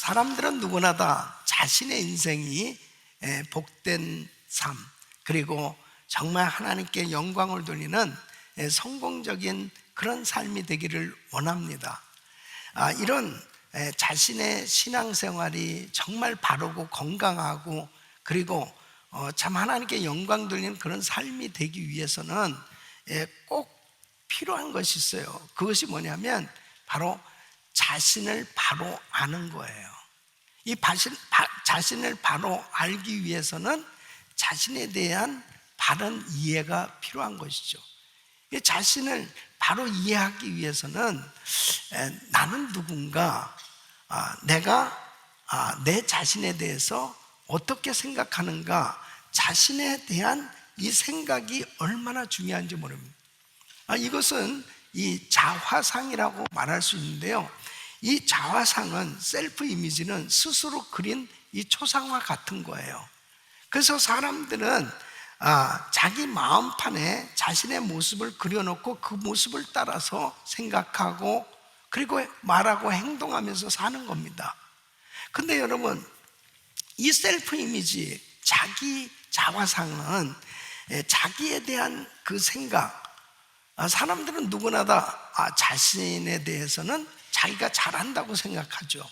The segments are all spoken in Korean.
사람들은 누구나 다 자신의 인생이 복된 삶, 그리고 정말 하나님께 영광을 돌리는 성공적인 그런 삶이 되기를 원합니다. 이런 자신의 신앙생활이 정말 바르고 건강하고, 그리고 참 하나님께 영광 돌리는 그런 삶이 되기 위해서는 꼭 필요한 것이 있어요. 그것이 뭐냐면 바로 자신을 바로 아는 거예요. 이 자신을 바로 알기 위해서는 자신에 대한 바른 이해가 필요한 것이죠. 이 자신을 바로 이해하기 위해서는 나는 누군가, 내가 내 자신에 대해서 어떻게 생각하는가, 자신에 대한 이 생각이 얼마나 중요한지 모릅니다. 이것은 이 자화상이라고 말할 수 있는데요, 이 자화상은, 셀프 이미지는 스스로 그린 이 초상화 같은 거예요. 그래서 사람들은 자기 마음판에 자신의 모습을 그려놓고 그 모습을 따라서 생각하고, 그리고 말하고 행동하면서 사는 겁니다. 근데 여러분, 이 셀프 이미지, 자기 자화상은 자기에 대한 그 생각, 사람들은 누구나 다 자신에 대해서는 자기가 잘한다고 생각하죠.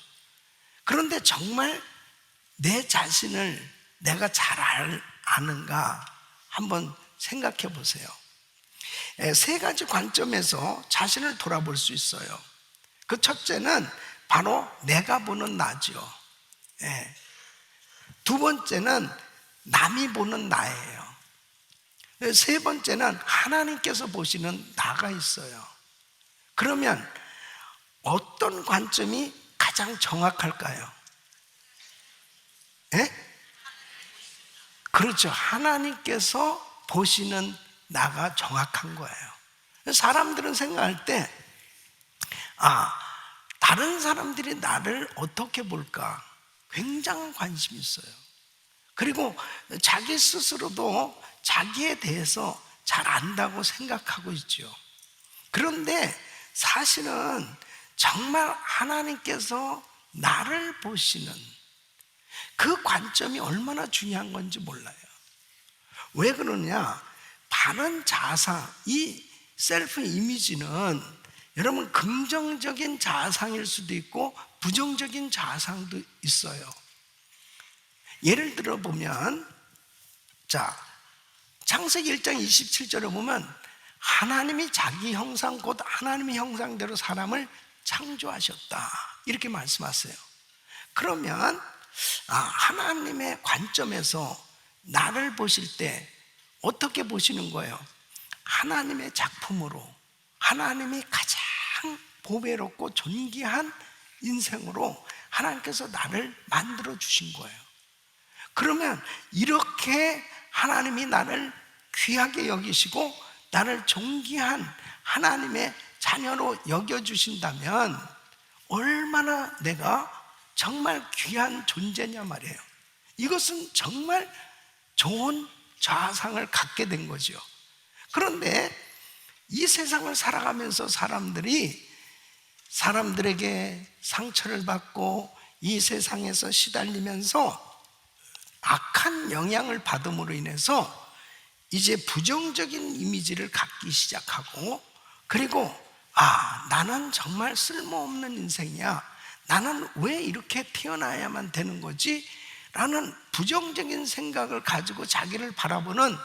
그런데 정말 내 자신을 내가 잘 아는가 한번 생각해 보세요. 세 가지 관점에서 자신을 돌아볼 수 있어요. 그 첫째는 바로 내가 보는 나죠. 두 번째는 남이 보는 나예요. 세 번째는 하나님께서 보시는 나가 있어요. 그러면 어떤 관점이 가장 정확할까요? 그렇죠. 하나님께서 보시는 나가 정확한 거예요. 사람들은 생각할 때 다른 사람들이 나를 어떻게 볼까 굉장한 관심이 있어요. 그리고 자기 스스로도 자기에 대해서 잘 안다고 생각하고 있죠. 그런데 사실은 정말 하나님께서 나를 보시는 그 관점이 얼마나 중요한 건지 몰라요. 왜 그러냐? 바른 자아상, 이 셀프 이미지는 여러분 긍정적인 자아상일 수도 있고 부정적인 자아상도 있어요. 예를 들어 보면, 창세기 1장 27절에 보면 하나님이 자기 형상 곧 하나님의 형상대로 사람을 창조하셨다, 이렇게 말씀하세요. 그러면 하나님의 관점에서 나를 보실 때 어떻게 보시는 거예요? 하나님의 작품으로, 하나님이 가장 보배롭고 존귀한 인생으로 하나님께서 나를 만들어 주신 거예요. 그러면 이렇게 하나님이 나를 귀하게 여기시고 나를 존귀한 하나님의 자녀로 여겨주신다면 얼마나 내가 정말 귀한 존재냐 말이에요. 이것은 정말 좋은 자아상을 갖게 된 거죠. 그런데 이 세상을 살아가면서 사람들에게 상처를 받고 이 세상에서 시달리면서 악한 영향을 받음으로 인해서 이제 부정적인 이미지를 갖기 시작하고, 그리고 나는 정말 쓸모없는 인생이야, 나는 왜 이렇게 태어나야만 되는 거지? 라는 부정적인 생각을 가지고 자기를 바라보는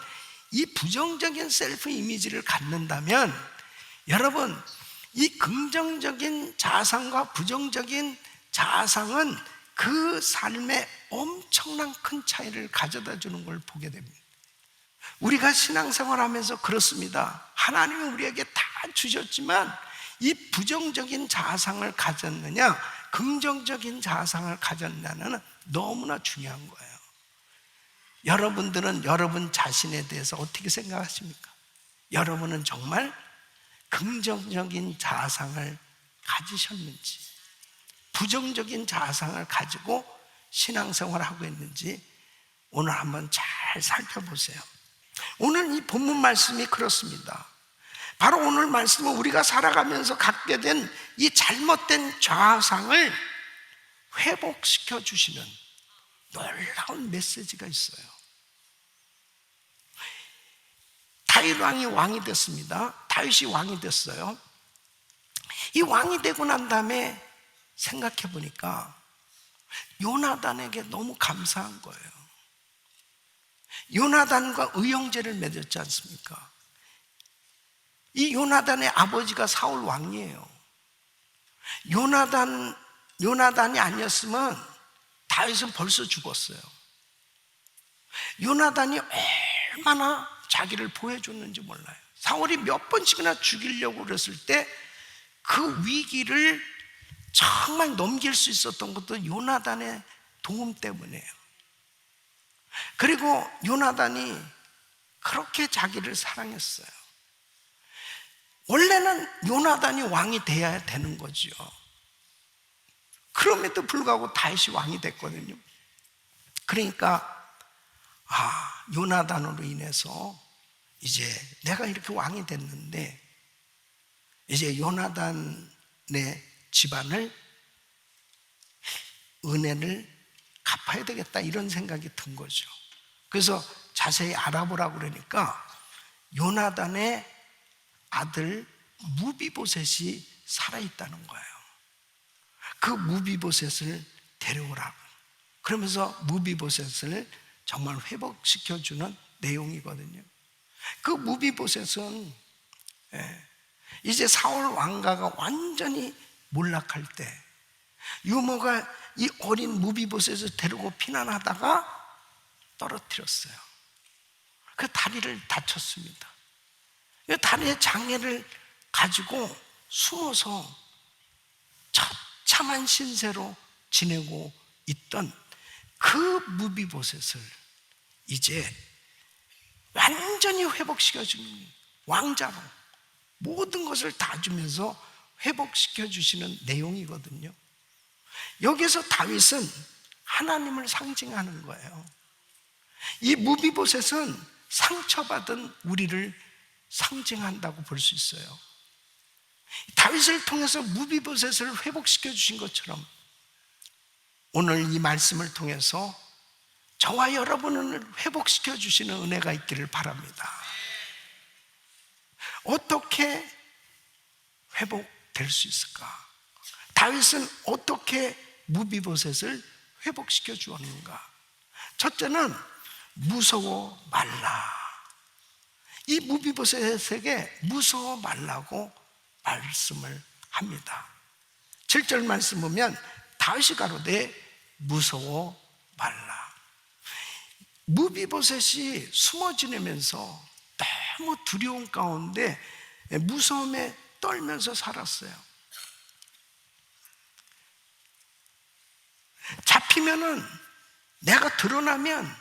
이 부정적인 셀프 이미지를 갖는다면, 여러분, 이 긍정적인 자아상과 부정적인 자아상은 그 삶에 엄청난 큰 차이를 가져다 주는 걸 보게 됩니다. 우리가 신앙생활 하면서 그렇습니다. 하나님이 우리에게 다 주셨지만 이 부정적인 자아상을 가졌느냐 긍정적인 자아상을 가졌느냐는 너무나 중요한 거예요. 여러분들은 여러분 자신에 대해서 어떻게 생각하십니까? 여러분은 정말 긍정적인 자아상을 가지셨는지, 부정적인 자아상을 가지고 신앙생활을 하고 있는지 오늘 한번 잘 살펴보세요. 오늘 이 본문 말씀이 그렇습니다. 바로 오늘 말씀은 우리가 살아가면서 갖게 된 이 잘못된 자아상을 회복시켜 주시는 놀라운 메시지가 있어요. 다윗 왕이 왕이 됐습니다. 다윗이 왕이 됐어요. 이 왕이 되고 난 다음에 생각해 보니까 요나단에게 너무 감사한 거예요. 요나단과 의형제를 맺었지 않습니까? 이 요나단의 아버지가 사울 왕이에요. 요나단이 아니었으면 다윗은 벌써 죽었어요. 요나단이 얼마나 자기를 보호해줬는지 몰라요. 사울이 몇 번씩이나 죽이려고 그랬을 때 그 위기를 정말 넘길 수 있었던 것도 요나단의 도움 때문이에요. 그리고 요나단이 그렇게 자기를 사랑했어요. 원래는 요나단이 왕이 돼야 되는 거죠. 그럼에도 불구하고 다윗이 왕이 됐거든요. 그러니까 요나단으로 인해서 이제 내가 이렇게 왕이 됐는데 이제 요나단의 집안을 은혜를 갚아야 되겠다 이런 생각이 든 거죠. 그래서 자세히 알아보라고 그러니까 요나단의 아들 무비보셋이 살아있다는 거예요. 그 무비보셋을 데려오라고. 그러면서 무비보셋을 정말 회복시켜주는 내용이거든요. 그 무비보셋은 이제 사울 왕가가 완전히 몰락할 때 유모가 이 어린 무비보셋을 데리고 피난하다가 떨어뜨렸어요. 그 다리를 다쳤습니다. 그 다리에 장애를 가지고 숨어서 처참한 신세로 지내고 있던 그 무비보셋을 이제 완전히 회복시켜주는 왕자로 모든 것을 다 주면서 회복시켜주시는 내용이거든요. 여기서 다윗은 하나님을 상징하는 거예요. 이 무비보셋은 상처받은 우리를 상징한다고 볼 수 있어요. 다윗을 통해서 무비보셋을 회복시켜 주신 것처럼 오늘 이 말씀을 통해서 저와 여러분을 회복시켜 주시는 은혜가 있기를 바랍니다. 어떻게 회복될 수 있을까? 다윗은 어떻게 무비보셋을 회복시켜 주었는가? 첫째는 무서워 말라. 이 무비보셋에게 무서워 말라고 말씀을 합니다. 7절 말씀 보면 다윗이 가로되 무서워 말라. 무비보셋이 숨어 지내면서 너무 두려움 가운데 무서움에 떨면서 살았어요. 잡히면은 내가 드러나면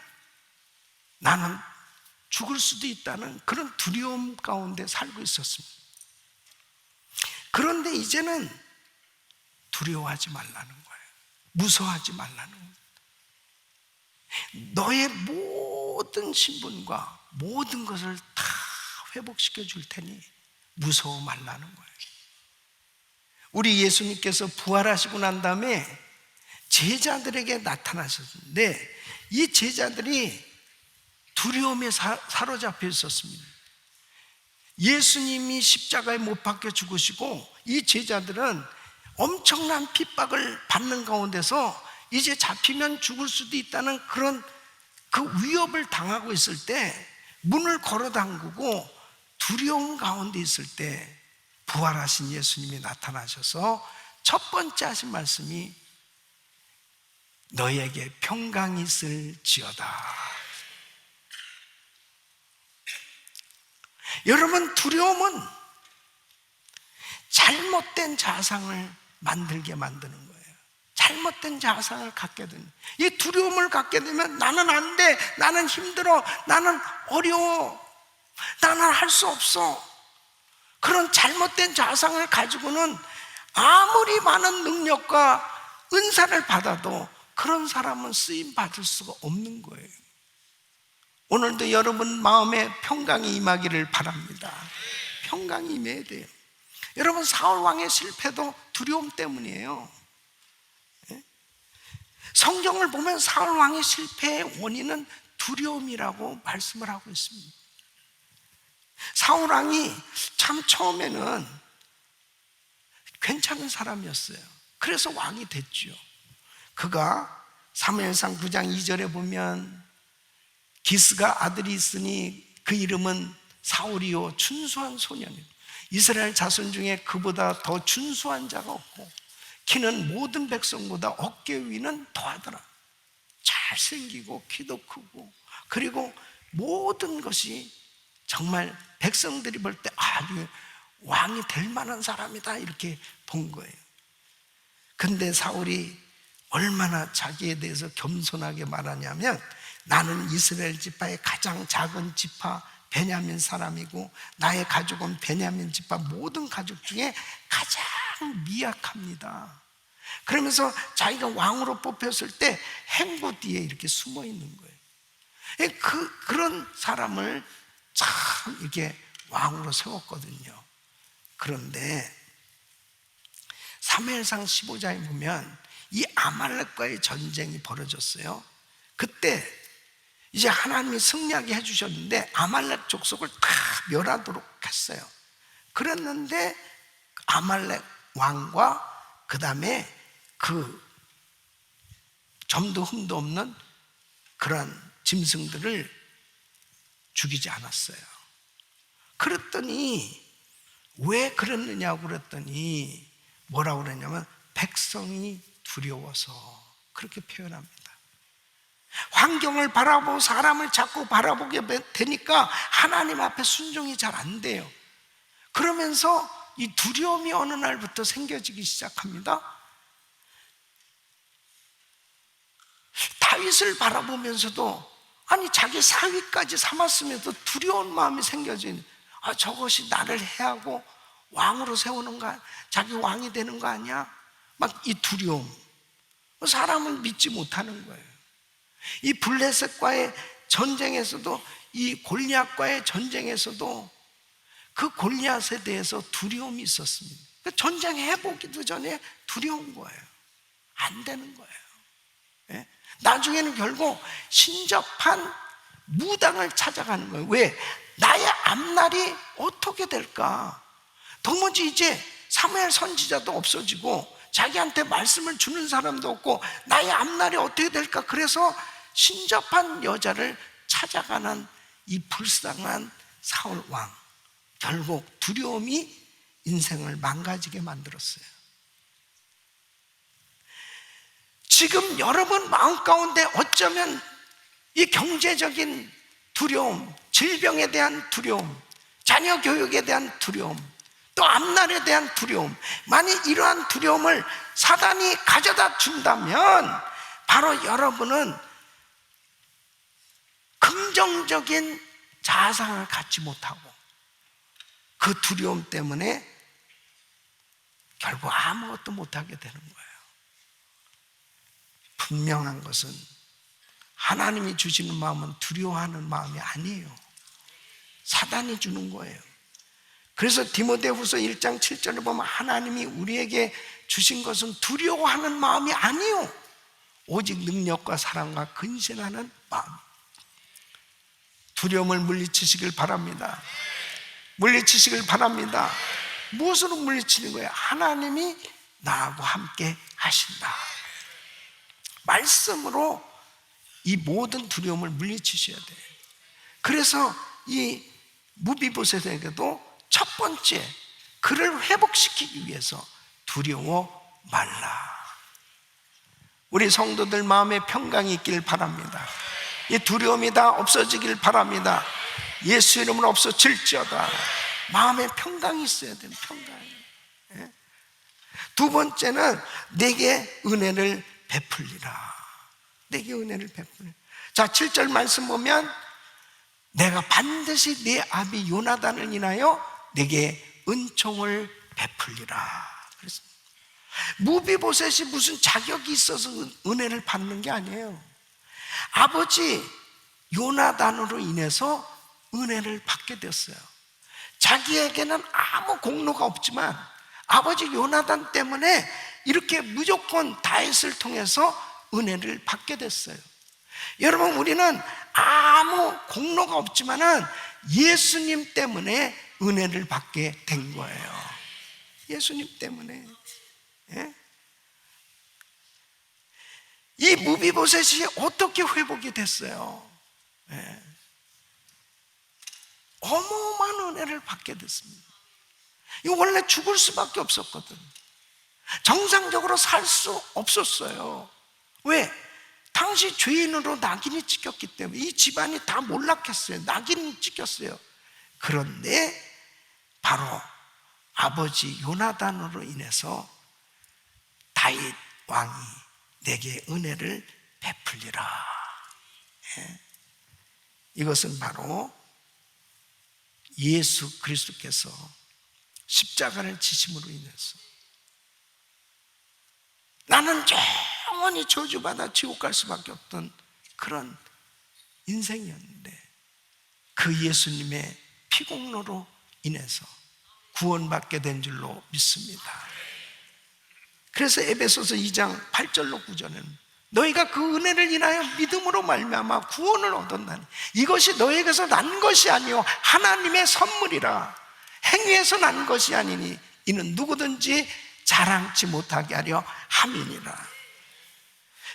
나는 죽을 수도 있다는 그런 두려움 가운데 살고 있었습니다. 그런데 이제는 두려워하지 말라는 거예요. 무서워하지 말라는 거예요. 너의 모든 신분과 모든 것을 다 회복시켜 줄 테니 무서워 말라는 거예요. 우리 예수님께서 부활하시고 난 다음에 제자들에게 나타나셨는데 이 제자들이 두려움에 사로잡혀 있었습니다. 예수님이 십자가에 못 박혀 죽으시고 이 제자들은 엄청난 핍박을 받는 가운데서 이제 잡히면 죽을 수도 있다는 그런 그 위협을 당하고 있을 때 문을 걸어 담그고 두려움 가운데 있을 때 부활하신 예수님이 나타나셔서 첫 번째 하신 말씀이 너희에게 평강이 있을지어다. 여러분, 두려움은 잘못된 자상을 만들게 만드는 거예요. 잘못된 자상을 갖게 되는, 이 두려움을 갖게 되면 나는 안 돼, 나는 힘들어, 나는 어려워, 나는 할 수 없어. 그런 잘못된 자상을 가지고는 아무리 많은 능력과 은사를 받아도 그런 사람은 쓰임 받을 수가 없는 거예요. 오늘도 여러분 마음에 평강이 임하기를 바랍니다. 평강이 임해야 돼요. 여러분, 사울 왕의 실패도 두려움 때문이에요. 성경을 보면 사울 왕의 실패의 원인은 두려움이라고 말씀을 하고 있습니다. 사울 왕이 참 처음에는 괜찮은 사람이었어요. 그래서 왕이 됐죠. 그가 사무엘상 9장 2절에 보면 기스가 아들이 있으니 그 이름은 사울이요 준수한 소년이요 이스라엘 자손 중에 그보다 더 준수한 자가 없고 키는 모든 백성보다 어깨 위는 더하더라. 잘생기고 키도 크고 그리고 모든 것이 정말 백성들이 볼 때 아주 왕이 될 만한 사람이다 이렇게 본 거예요. 근데 사울이 얼마나 자기에 대해서 겸손하게 말하냐면 나는 이스라엘 지파의 가장 작은 지파 베냐민 사람이고 나의 가족은 베냐민 지파 모든 가족 중에 가장 미약합니다. 그러면서 자기가 왕으로 뽑혔을 때 행부 뒤에 이렇게 숨어 있는 거예요. 그런 사람을 참 이렇게 왕으로 세웠거든요. 그런데 사무엘상 15장에 보면 이 아말렉과의 전쟁이 벌어졌어요. 그때 이제 하나님이 승리하게 해주셨는데 아말렉 족속을 다 멸하도록 했어요. 그랬는데 아말렉 왕과 그 다음에 그 점도 흠도 없는 그런 짐승들을 죽이지 않았어요. 그랬더니 왜 그랬느냐고 그랬더니 뭐라고 그랬냐면 백성이 두려워서 그렇게 표현합니다. 환경을 바라보고 사람을 자꾸 바라보게 되니까 하나님 앞에 순종이 잘 안 돼요. 그러면서 이 두려움이 어느 날부터 생겨지기 시작합니다. 다윗을 바라보면서도 아니 자기 사위까지 삼았으면서 두려운 마음이 생겨진 저것이 나를 해하고 왕으로 세우는 거 자기 왕이 되는 거 아니야? 막 이 두려움 사람을 믿지 못하는 거예요. 이 블레셋과의 전쟁에서도 이 골리앗과의 전쟁에서도 그 골리앗에 대해서 두려움이 있었습니다. 전쟁해보기도 전에 두려운 거예요. 안 되는 거예요. 예? 나중에는 결국 신접한 무당을 찾아가는 거예요. 왜? 나의 앞날이 어떻게 될까? 도무지 이제 사무엘 선지자도 없어지고 자기한테 말씀을 주는 사람도 없고 나의 앞날이 어떻게 될까? 그래서 신접한 여자를 찾아가는 이 불쌍한 사울 왕, 결국 두려움이 인생을 망가지게 만들었어요. 지금 여러분 마음 가운데 어쩌면 이 경제적인 두려움, 질병에 대한 두려움, 자녀 교육에 대한 두려움, 또 앞날에 대한 두려움, 만약 이러한 두려움을 사단이 가져다 준다면 바로 여러분은 긍정적인 자상을 갖지 못하고 그 두려움 때문에 결국 아무것도 못하게 되는 거예요. 분명한 것은 하나님이 주시는 마음은 두려워하는 마음이 아니에요. 사단이 주는 거예요. 그래서 디모데후서 1장 7절을 보면 하나님이 우리에게 주신 것은 두려워하는 마음이 아니요 오직 능력과 사랑과 근신하는 마음. 두려움을 물리치시길 바랍니다. 물리치시길 바랍니다. 무엇으로 물리치는 거예요? 하나님이 나하고 함께 하신다. 말씀으로 이 모든 두려움을 물리치셔야 돼요. 그래서 이 무비보셋에게도 첫 번째 그를 회복시키기 위해서 두려워 말라. 우리 성도들 마음에 평강이 있길 바랍니다. 이 두려움이 다 없어지길 바랍니다. 예수 이름으로 없어질지어다. 마음에 평강이 있어야 돼요. 평강이. 예? 두 번째는 내게 은혜를 베풀리라. 내게 은혜를 베풀리라. 자, 7절 말씀 보면 내가 반드시 네 아비 요나단을 인하여 내게 은총을 베풀리라. 그랬습니다. 무비보셋이 무슨 자격이 있어서 은혜를 받는 게 아니에요. 아버지 요나단으로 인해서 은혜를 받게 됐어요. 자기에게는 아무 공로가 없지만 아버지 요나단 때문에 이렇게 무조건 다윗을 통해서 은혜를 받게 됐어요. 여러분, 우리는 아무 공로가 없지만은 예수님 때문에 은혜를 받게 된 거예요. 예수님 때문에. 예? 이 무비보셋이 어떻게 회복이 됐어요? 예. 어마어마한 은혜를 받게 됐습니다. 이거 원래 죽을 수밖에 없었거든. 정상적으로 살 수 없었어요. 왜? 당시 죄인으로 낙인이 찍혔기 때문에 이 집안이 다 몰락했어요. 낙인이 찍혔어요. 그런데 바로 아버지 요나단으로 인해서 다윗 왕이 내게 은혜를 베풀리라. 예. 이것은 바로 예수 그리스도께서 십자가를 지심으로 인해서 나는 영원히 저주받아 지옥 갈 수밖에 없던 그런 인생이었는데 그 예수님의 피공로로 인해서 구원받게 된 줄로 믿습니다. 그래서 에베소서 2장 8절로 9절에는 너희가 그 은혜를 인하여 믿음으로 말미암아 구원을 얻었나니 이것이 너희에게서 난 것이 아니요 하나님의 선물이라. 행위에서 난 것이 아니니 이는 누구든지 자랑치 못하게 하려 함이니라.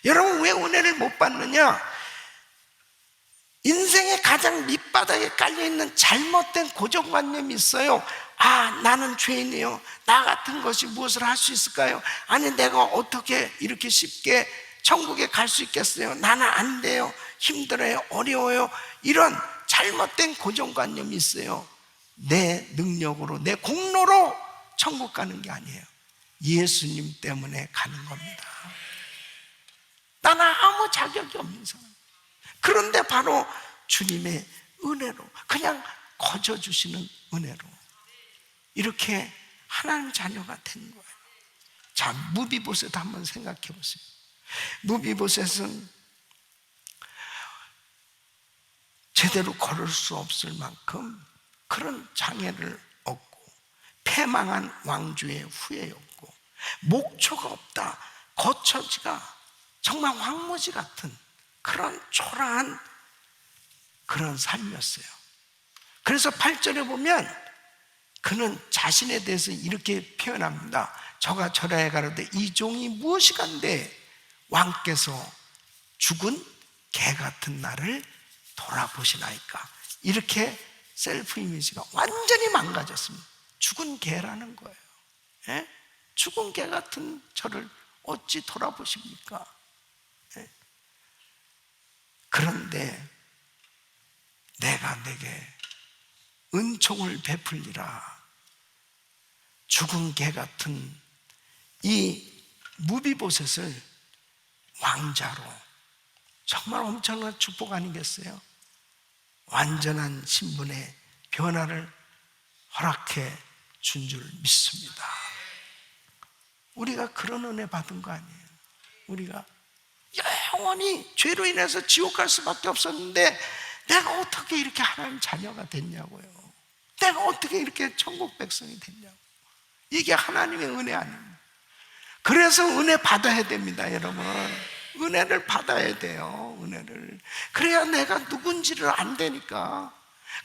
여러분, 왜 은혜를 못 받느냐? 인생의 가장 밑바닥에 깔려있는 잘못된 고정관념이 있어요. 아, 나는 죄인이에요. 나 같은 것이 무엇을 할 수 있을까요? 아니, 내가 어떻게 이렇게 쉽게 천국에 갈 수 있겠어요? 나는 안 돼요. 힘들어요. 어려워요. 이런 잘못된 고정관념이 있어요. 내 능력으로, 내 공로로 천국 가는 게 아니에요. 예수님 때문에 가는 겁니다. 나는 아무 자격이 없는 사람. 그런데 바로 주님의 은혜로, 그냥 거저주시는 은혜로 이렇게 하나님 자녀가 된 거예요. 자, 무비보셋 한번 생각해 보세요. 무비보셋은 제대로 걸을 수 없을 만큼 그런 장애를 얻고 패망한 왕주의 후예였고 목초가 없다, 거처지가 정말 황무지 같은 그런 초라한 그런 삶이었어요. 그래서 8절에 보면 그는 자신에 대해서 이렇게 표현합니다. 저가 절하에 가로되 이 종이 무엇이간데 왕께서 죽은 개 같은 나를 돌아보시나이까. 이렇게 셀프 이미지가 완전히 망가졌습니다. 죽은 개라는 거예요. 예? 죽은 개 같은 저를 어찌 돌아보십니까? 예? 그런데 내가 내게 은총을 베풀리라. 죽은 개 같은 이 무비보셋을 왕자로, 정말 엄청난 축복 아니겠어요? 완전한 신분의 변화를 허락해 준 줄 믿습니다. 우리가 그런 은혜 받은 거 아니에요. 우리가 영원히 죄로 인해서 지옥 갈 수밖에 없었는데 내가 어떻게 이렇게 하나님 자녀가 됐냐고요. 내가 어떻게 이렇게 천국 백성이 됐냐고. 이게 하나님의 은혜 아닙니까? 그래서 은혜 받아야 됩니다, 여러분. 은혜를 받아야 돼요. 은혜를. 그래야 내가 누군지를 안 되니까.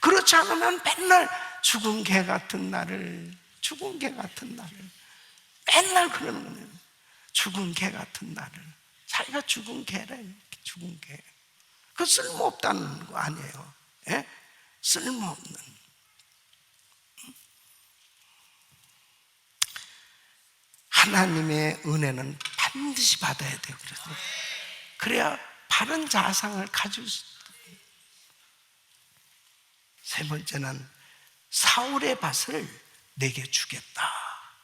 그렇지 않으면 맨날 죽은 개 같은 나를, 죽은 개 같은 나를 맨날 그러는 거예요. 죽은 개 같은 나를. 자기가 죽은 개래. 죽은 개. 그 쓸모없다는 거 아니에요. 예? 쓸모없는. 하나님의 은혜는 반드시 받아야 돼요. 그래야 바른 자상을 가질 수 있어요. 세 번째는 사울의 밭을 내게 주겠다.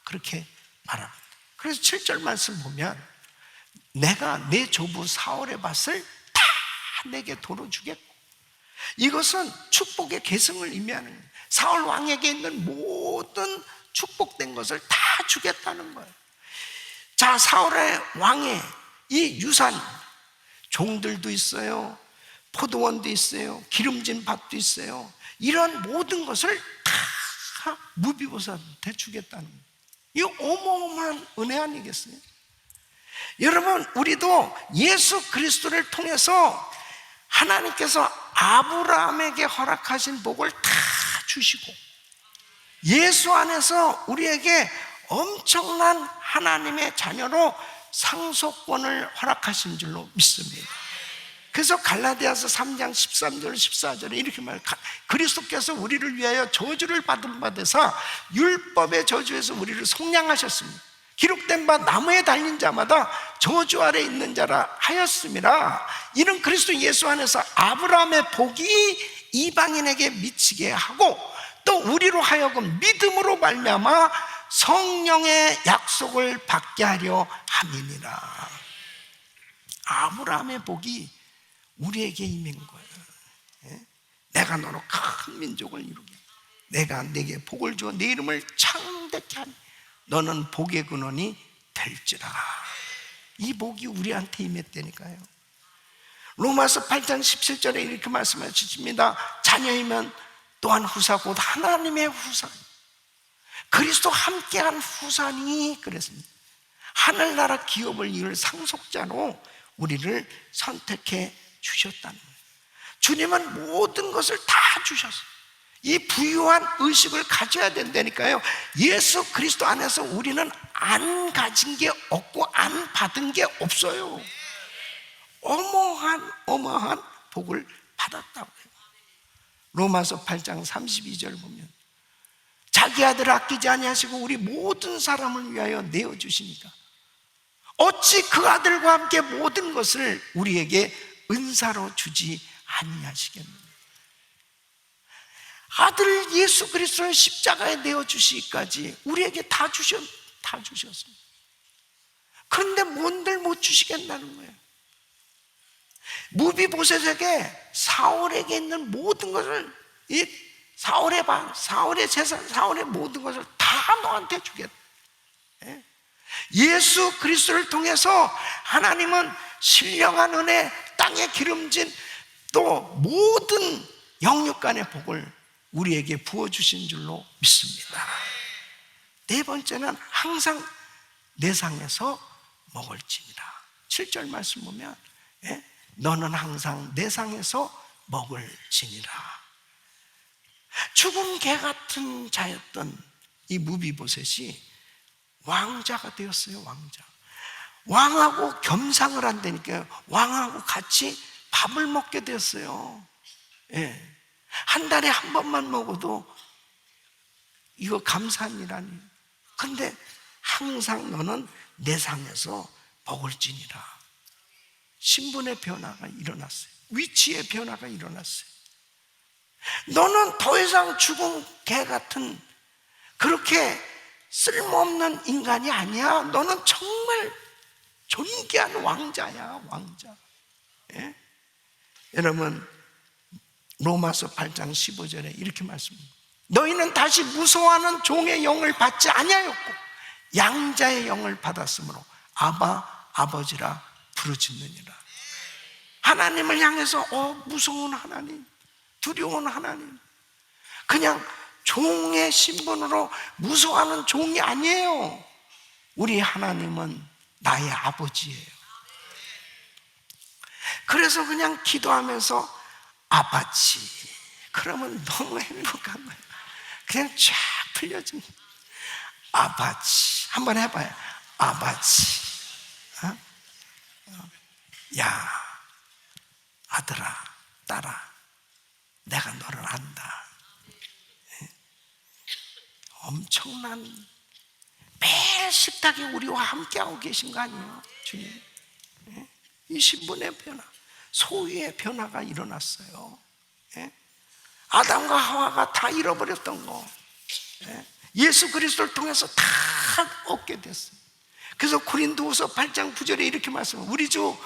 그렇게 말합니다. 그래서 7절 말씀 보면 내가 내 조부 사울의 밭을 다 내게 도로 주겠고, 이것은 축복의 계승을 의미하는 거예요. 사울 왕에게 있는 모든 축복된 것을 다 주겠다는 거예요. 자, 사울의 왕의 이 유산, 종들도 있어요, 포도원도 있어요, 기름진 밭도 있어요. 이런 모든 것을 다 무비보셋한테 주겠다는 거예요. 이거 어마어마한 은혜 아니겠어요? 여러분, 우리도 예수 그리스도를 통해서 하나님께서 아브라함에게 허락하신 복을 다 주시고 예수 안에서 우리에게 엄청난 하나님의 자녀로 상속권을 허락하신 줄로 믿습니다. 그래서 갈라디아서 3장 13절 14절에 이렇게 말해요. 그리스도께서 우리를 위하여 저주를 받은 바 되사 율법의 저주에서 우리를 속량하셨습니다. 기록된 바 나무에 달린 자마다 저주 아래 있는 자라 하였음이라. 이는 그리스도 예수 안에서 아브라함의 복이 이방인에게 미치게 하고 또 우리로 하여금 믿음으로 말미암아 성령의 약속을 받게 하려 함이니라. 아브라함의 복이 우리에게 임한 거예요. 내가 너로 큰 민족을 이루게, 내가 내게 복을 주어 내 이름을 창대케 하니 너는 복의 근원이 될지라. 이 복이 우리한테 임했다니까요. 로마서 8장 17절에 이렇게 말씀하십니다. 자녀이면 또한 후사 곧 하나님의 후사, 그리스도 함께한 후사니 그랬습니다. 하늘나라 기업을 이룰 상속자로 우리를 선택해 주셨다는 거예요. 주님은 모든 것을 다 주셨어요. 이 부유한 의식을 가져야 된다니까요. 예수 그리스도 안에서 우리는 안 가진 게 없고 안 받은 게 없어요. 어마어마한 복을 받았다고 해요. 로마서 8장 32절 보면 자기 아들을 아끼지 아니하시고 우리 모든 사람을 위하여 내어주시니까 어찌 그 아들과 함께 모든 것을 우리에게 은사로 주지 아니하시겠느냐. 아들 예수 그리스도를 십자가에 내어주시기까지 우리에게 다 주셨습니다. 그런데 뭔들 못 주시겠다는 거예요. 무비보셋에게 사울에게 있는 모든 것을, 이 사울의 방, 사울의 재산, 사울의 모든 것을 다 너한테 주겠다. 예수 그리스도를 통해서 하나님은 신령한 은혜, 땅에 기름진 또 모든 영육간의 복을 우리에게 부어주신 줄로 믿습니다. 네 번째는 항상 내 상에서 먹을지니라. 7절 말씀 보면 너는 항상 내 상에서 먹을지니라. 죽은 개 같은 자였던 이 무비보셋이 왕자가 되었어요. 왕자. 왕하고 겸상을 한다니까요. 왕하고 같이 밥을 먹게 되었어요. 한 달에 한 번만 먹어도 이거 감사합니다니. 근데 항상 너는 내 상에서 먹을지니라. 신분의 변화가 일어났어요. 위치의 변화가 일어났어요. 너는 더 이상 죽은 개 같은 그렇게 쓸모없는 인간이 아니야. 너는 정말 존귀한 왕자야, 왕자. 여러분, 로마서 8장 15절에 이렇게 말씀합니다. 너희는 다시 무서워하는 종의 영을 받지 아니하였고 양자의 영을 받았으므로 아바, 아버지라 부르짖느니라. 하나님을 향해서 무서운 하나님, 두려운 하나님, 그냥 종의 신분으로 무서워하는 종이 아니에요. 우리 하나님은 나의 아버지예요. 그래서 그냥 기도하면서 아바지, 그러면 너무 행복한 거예요. 그냥 쫙 풀려집니다. 아바지, 한번 해봐요. 아바지. 야, 아들아, 딸아, 내가 너를 안다. 엄청난, 매일 식탁에 우리와 함께하고 계신 거 아니에요, 주님? 이 신분의 변화, 소유의 변화가 일어났어요. 아담과 하와가 다 잃어버렸던 거 예수 그리스도를 통해서 다 얻게 됐어요. 그래서 고린도후서 8장 9절에 이렇게 말씀합니다. 우리 주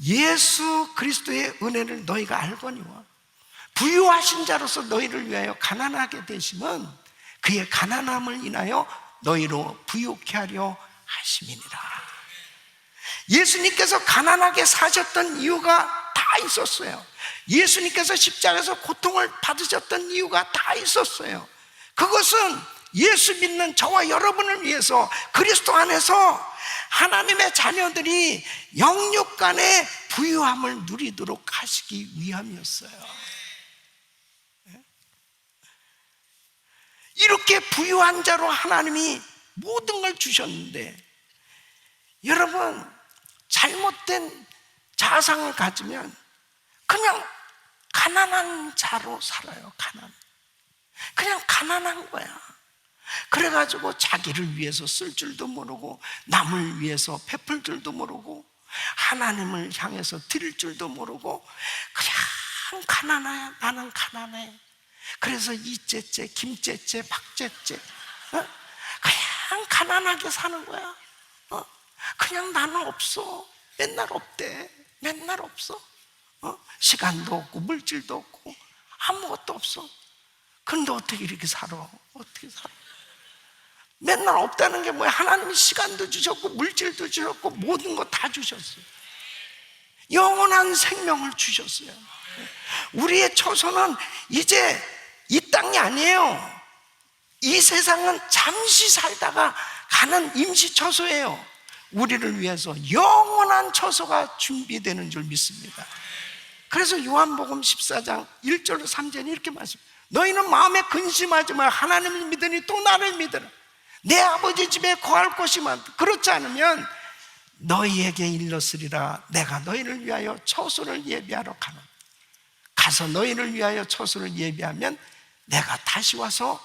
예수 그리스도의 은혜를 너희가 알거니와 부유하신 자로서 너희를 위하여 가난하게 되심은 그의 가난함을 인하여 너희로 부유케 하려 하심이니라. 예수님께서 가난하게 사셨던 이유가 다 있었어요. 예수님께서 십자가에서 고통을 받으셨던 이유가 다 있었어요. 그것은 예수 믿는 저와 여러분을 위해서 그리스도 안에서 하나님의 자녀들이 영육 간의 부유함을 누리도록 하시기 위함이었어요. 이렇게 부유한 자로 하나님이 모든 걸 주셨는데, 여러분, 잘못된 자상을 가지면 그냥 가난한 자로 살아요. 그냥 가난한 거야. 그래가지고 자기를 위해서 쓸 줄도 모르고, 남을 위해서 베풀 줄도 모르고, 하나님을 향해서 드릴 줄도 모르고, 그냥 가난해. 나는 가난해. 그래서 이째째, 김째째, 박째째, 그냥 가난하게 사는 거야. 그냥 나는 없어. 맨날 없대. 맨날 없어. 시간도 없고 물질도 없고 아무것도 없어. 근데 어떻게 이렇게 살아? 어떻게 살아? 맨날 없다는 게 뭐야? 하나님이 시간도 주셨고 물질도 주셨고 모든 거 다 주셨어요. 영원한 생명을 주셨어요. 우리의 처소는 이제 이 땅이 아니에요. 이 세상은 잠시 살다가 가는 임시 처소예요. 우리를 위해서 영원한 처소가 준비되는 줄 믿습니다. 그래서 요한복음 14장 1절로 3절에 이렇게 말씀합니다. 너희는 마음에 근심하지 마. 하나님을 믿으니 또 나를 믿으라. 내 아버지 집에 거할 곳이 많다. 그렇지 않으면 너희에게 일렀으리라. 내가 너희를 위하여 처소를 예비하러 가노. 가서 너희를 위하여 처소를 예비하면 내가 다시 와서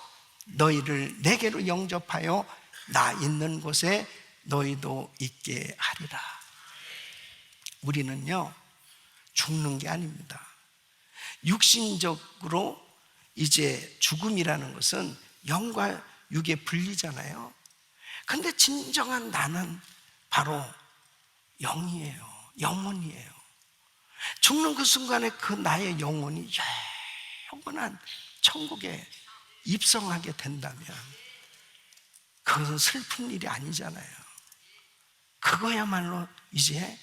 너희를 내게로 영접하여 나 있는 곳에 너희도 있게 하리라. 우리는요, 죽는 게 아닙니다. 육신적으로 이제 죽음이라는 것은 영과 육에 분리잖아요. 근데 진정한 나는 바로 영이에요. 영혼이에요. 죽는 그 순간에 그 나의 영혼이 영원한 천국에 입성하게 된다면 그것은 슬픈 일이 아니잖아요. 그거야말로 이제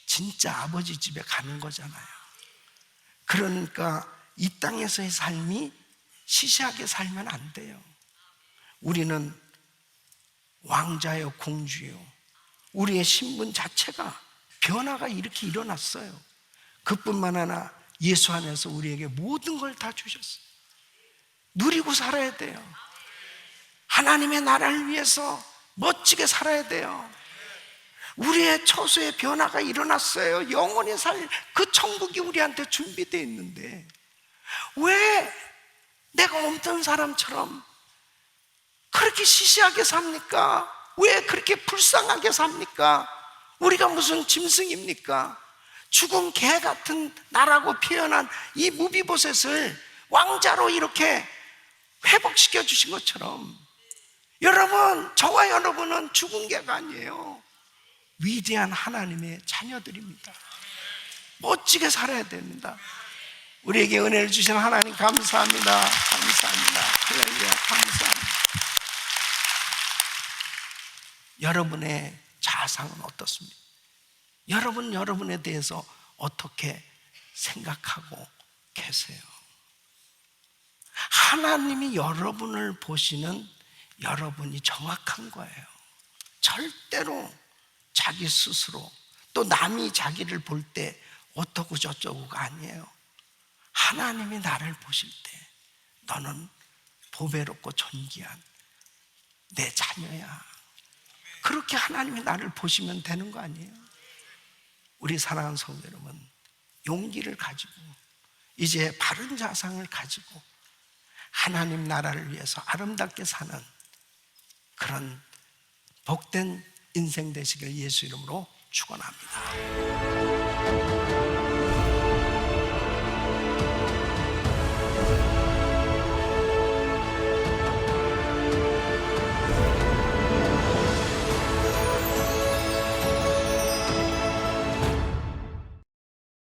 진짜 아버지 집에 가는 거잖아요. 그러니까 이 땅에서의 삶이 시시하게 살면 안 돼요. 우리는 왕자요, 공주요. 우리의 신분 자체가 변화가 이렇게 일어났어요. 그뿐만 아니라 예수 안에서 우리에게 모든 걸 다 주셨어요. 누리고 살아야 돼요. 하나님의 나라를 위해서 멋지게 살아야 돼요. 우리의 처소의 변화가 일어났어요. 영원히 살 그 천국이 우리한테 준비되어 있는데 왜 내가 없던 사람처럼 그렇게 시시하게 삽니까? 왜 그렇게 불쌍하게 삽니까? 우리가 무슨 짐승입니까? 죽은 개 같은 나라고 표현한 이 무비보셋을 왕자로 이렇게 회복시켜 주신 것처럼, 여러분, 저와 여러분은 죽은 개가 아니에요. 위대한 하나님의 자녀들입니다. 멋지게 살아야 됩니다. 우리에게 은혜를 주신 하나님 감사합니다. 감사합니다. 할렐루야, 감사합니다. 여러분의 자상은 어떻습니까? 여러분에 대해서 어떻게 생각하고 계세요? 하나님이 여러분을 보시는 여러분이 정확한 거예요. 절대로 자기 스스로, 또 남이 자기를 볼 때 어떠고 저쩌고가 아니에요. 하나님이 나를 보실 때 너는 보배롭고 존귀한 내 자녀야. 그렇게 하나님이 나를 보시면 되는 거 아니에요? 우리 사랑하는 성도 여러분, 용기를 가지고 이제 바른 자상을 가지고 하나님 나라를 위해서 아름답게 사는 그런 복된 인생 되시길 예수 이름으로 축원합니다.